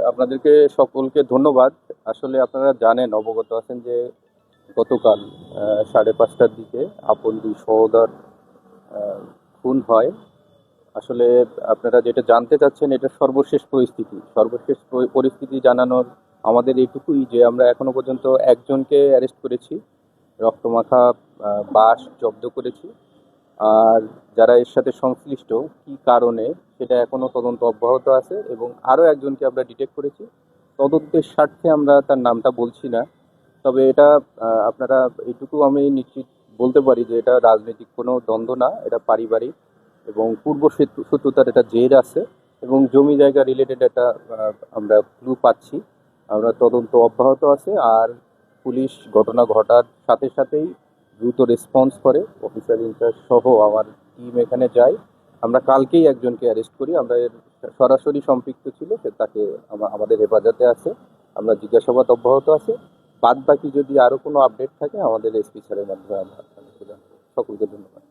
আপনাদেরকে সকলকে ধন্যবাদ। আসলে আপনারা জানেন, অবগত আছেন যে গতকাল 5:30টার দিকে আপন দুই সহোদর খুন হয়। আসলে আপনারা যেটা জানতে চাচ্ছেন, এটা সর্বশেষ পরিস্থিতি জানানোর আমাদের এইটুকুই যে আমরা এখনো পর্যন্ত একজনকে অ্যারেস্ট করেছি, রক্তমাখা বাঁশ জব্দ করেছি। আর যারা এর সাথে সংশ্লিষ্ট, কি কারণে, সেটা এখনো তদন্ত অব্যাহত আছে এবং আরও একজনকে আমরা ডিটেক্ট করেছি। তদন্তের স্বার্থে আমরা তার নামটা বলছি না, তবে এটা আপনারা এইটুকু আমি নিশ্চিত বলতে পারি যে এটা রাজনৈতিক কোনো দ্বন্দ্ব না, এটা পারিবারিক এবং শত্রুতার এটা জের আছে এবং জমি জায়গা রিলেটেড একটা আমরা ক্লু পাচ্ছি। আমরা তদন্ত অব্যাহত আছে। আর পুলিশ ঘটনা ঘটার সাথে সাথেই দ্রুত রেসপন্স করে, অফিসার ইনচার্জ সহ আমার টিম এখানে যায়। আমরা কালকেই একজনকে অ্যারেস্ট করি, আমরা এর সরাসরি সম্পৃক্ত ছিল সে, তাকে আমাদের হেফাজতে আছে। আমরা জিজ্ঞাসাবাদ অব্যাহত আছে। বাদ বাকি যদি আরো কোনো আপডেট থাকে আমাদের এসপি স্যারের মাধ্যমে আমরা আপনাদেরকে জানাবো। সকলকে ধন্যবাদ।